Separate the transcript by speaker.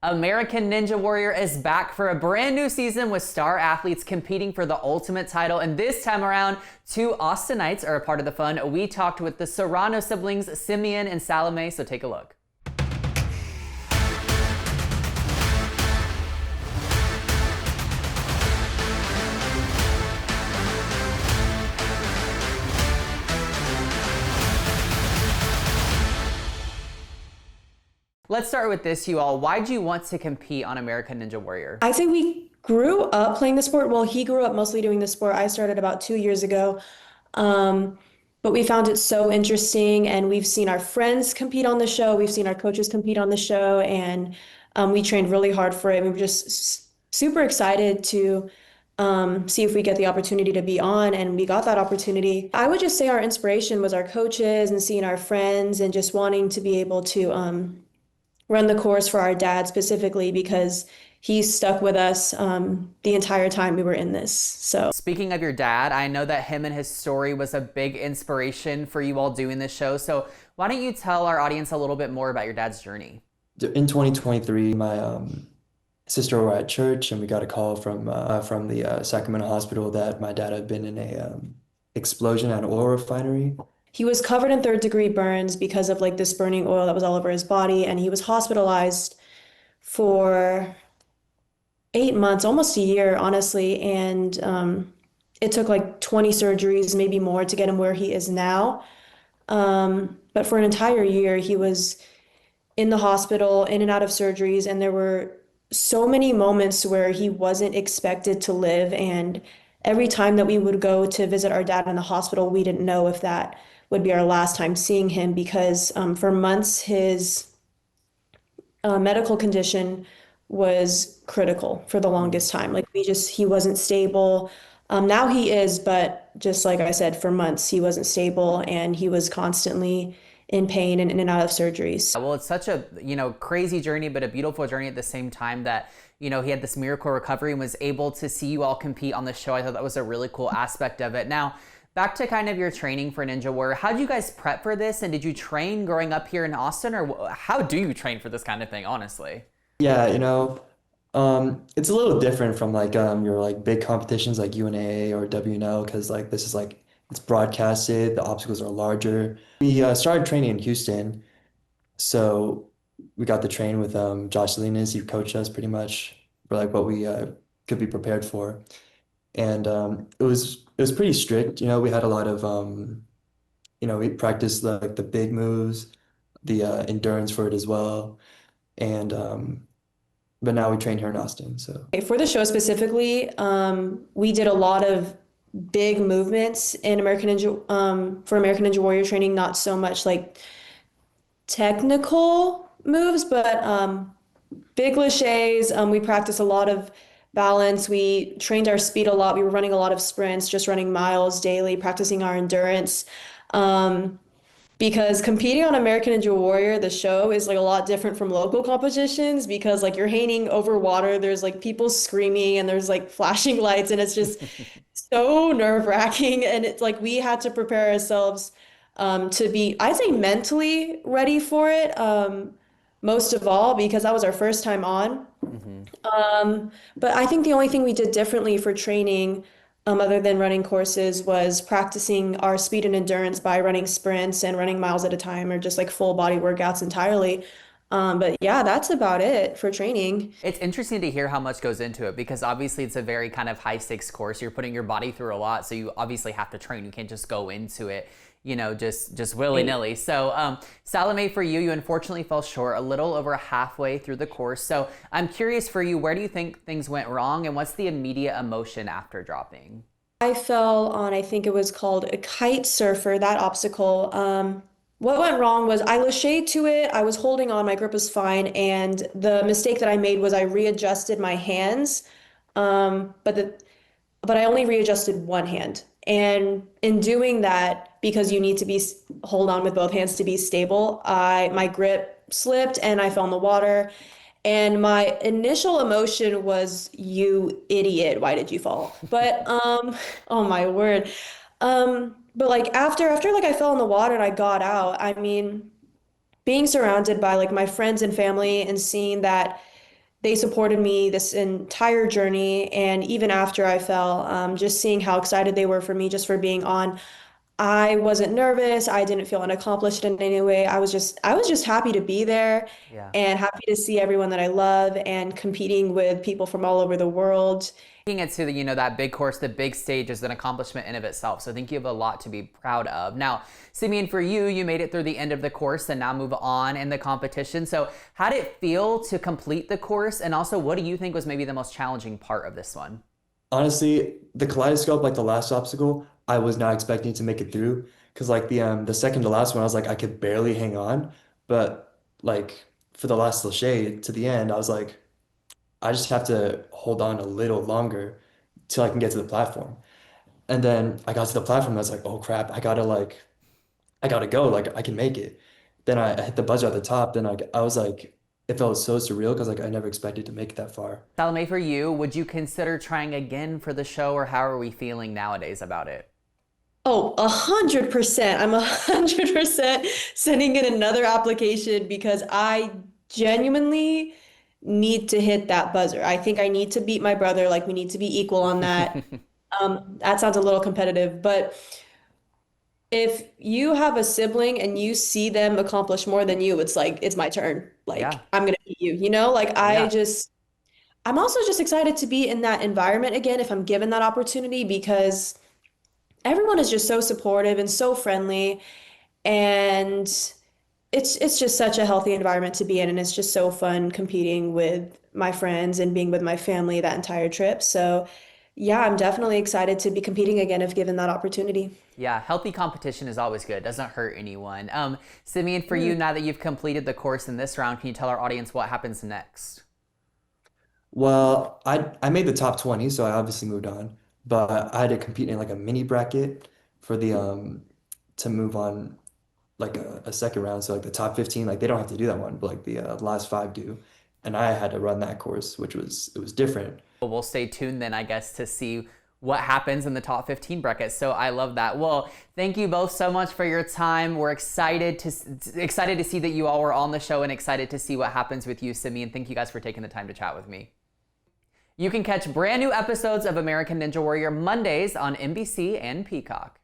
Speaker 1: American Ninja Warrior is back for a brand new season with star athletes competing for the ultimate title. And this time around, two Austinites are a part of the fun. We talked with the Serrano siblings, Simeon and Salome, so take a look. Let's start with this, you all. Why'd you want to compete on American Ninja Warrior?
Speaker 2: I'd say we grew up playing the sport. Well, he grew up mostly doing the sport. I started about 2 years ago. But we found it so interesting, and we've seen our friends compete on the show. We've seen our coaches compete on the show, and we trained really hard for it. We were just super excited to see if we get the opportunity to be on, and we got that opportunity. I would just say our inspiration was our coaches and seeing our friends and just wanting to be able to run the course for our dad specifically, because he stuck with us the entire time we were in this. So
Speaker 1: speaking of your dad, I know that him and his story was a big inspiration for you all doing this show. So why don't you tell our audience a little bit more about your dad's journey?
Speaker 3: In 2023, my sister were at church, and we got a call from the Sacramento hospital that my dad had been in a explosion at an oil refinery.
Speaker 2: He was covered in third-degree burns because of like this burning oil that was all over his body, and he was hospitalized for 8 months, almost a year, honestly, and it took like 20 surgeries, maybe more, to get him where he is now. But for an entire year, he was in the hospital, in and out of surgeries, and there were so many moments where he wasn't expected to live, and every time that we would go to visit our dad in the hospital, we didn't know if that would be our last time seeing him, because for months his medical condition was critical for the longest time. Like he wasn't stable. Now he is, but just like I said, for months he wasn't stable, and he was constantly in pain and in and out of surgeries.
Speaker 1: Well, it's such a, crazy journey, but a beautiful journey at the same time that, he had this miracle recovery and was able to see you all compete on the show. I thought that was a really cool aspect of it. Now, back to kind of your training for Ninja Warrior. How did you guys prep for this? And did you train growing up here in Austin, or how do you train for this kind of thing, honestly?
Speaker 3: Yeah, it's a little different from like your like big competitions like UNA or WNL, because like this is like it's broadcasted, the obstacles are larger. We started training in Houston, so we got to train with Josh Salinas. He coached us pretty much for like what we could be prepared for, and it was pretty strict. We had a lot of we practiced like the big moves, the endurance for it as well, and but now we train here in Austin. So
Speaker 2: for the show specifically, we did a lot of big movements in American Ninja for American Ninja Warrior training. Not so much like technical moves, but big laches. We practiced a lot of balance. We trained our speed a lot. We were running a lot of sprints, just running miles daily, practicing our endurance. Because competing on American Ninja Warrior, the show, is like a lot different from local competitions, because like you're hanging over water, there's like people screaming, and there's like flashing lights, and it's just so nerve-wracking. And it's like we had to prepare ourselves to be, I'd say, mentally ready for it, most of all, because that was our first time on. But I think the only thing we did differently for training, other than running courses, was practicing our speed and endurance by running sprints and running miles at a time, or just like full body workouts entirely. But yeah, that's about it for training.
Speaker 1: It's interesting to hear how much goes into it, because obviously it's a very kind of high stakes course. You're putting your body through a lot, so you obviously have to train. You can't just go into it, just willy-nilly. So Salome, for you unfortunately fell short a little over halfway through the course. So I'm curious for you, where do you think things went wrong, and what's the immediate emotion after dropping?
Speaker 2: I fell on, I think it was called a kite surfer, that obstacle. What went wrong was I lached to it. I was holding on, my grip was fine, and the mistake that I made was I readjusted my hands, but I only readjusted one hand. And in doing that, because you need to hold on with both hands to be stable, my grip slipped and I fell in the water. And my initial emotion was, "You idiot, why did you fall?" But oh my word. But like after like I fell in the water and I got out, I mean, being surrounded by like my friends and family and seeing that they supported me this entire journey. And even after I fell, just seeing how excited they were for me just for being on, I wasn't nervous. I didn't feel unaccomplished in any way. I was just happy to be there
Speaker 1: Yeah.
Speaker 2: and happy to see everyone that I love and competing with people from all over the world.
Speaker 1: Making it to the, that big course, the big stage is an accomplishment in of itself. So I think you have a lot to be proud of. Now, Simeon, for you, you made it through the end of the course and now move on in the competition. So how did it feel to complete the course? And also, what do you think was maybe the most challenging part of this one?
Speaker 3: Honestly, the kaleidoscope, like the last obstacle, I was not expecting to make it through because like the second to last one, I was like I could barely hang on, but like for the last lache to the end, I was like I just have to hold on a little longer till I can get to the platform. And then I got to the platform, I was like, oh crap, I gotta go, like I can make it. Then I hit the buzzer at the top, then I was like, it felt so surreal because like I never expected to make it that far.
Speaker 1: Salome, for you, would you consider trying again for the show, or how are we feeling nowadays about it?
Speaker 2: Oh, 100%. I'm 100% sending in another application because I genuinely need to hit that buzzer. I think I need to beat my brother. Like we need to be equal on that. That sounds a little competitive, but if you have a sibling and you see them accomplish more than you, it's like it's my turn.
Speaker 1: Yeah,
Speaker 2: Like I'm gonna beat you, you know? Like
Speaker 1: yeah.
Speaker 2: I'm also just excited to be in that environment again if I'm given that opportunity because everyone is just so supportive and so friendly, and it's just such a healthy environment to be in, and it's just so fun competing with my friends and being with my family that entire trip. So yeah, I'm definitely excited to be competing again if given that opportunity.
Speaker 1: Yeah, healthy competition is always good. Doesn't hurt anyone. Simeon, for you, now that you've completed the course in this round, can you tell our audience what happens next?
Speaker 3: Well, I made the top 20, so I obviously moved on. But I had to compete in like a mini bracket for the to move on like a second round. So like the top 15, like they don't have to do that one, but like the last five do. And I had to run that course, which was it was different.
Speaker 1: Well, we'll stay tuned then, I guess, to see what happens in the top 15 bracket. So I love that. Well, thank you both so much for your time. We're excited to see that you all were on the show and excited to see what happens with you, Simeon. Thank you guys for taking the time to chat with me. You can catch brand new episodes of American Ninja Warrior Mondays on NBC and Peacock.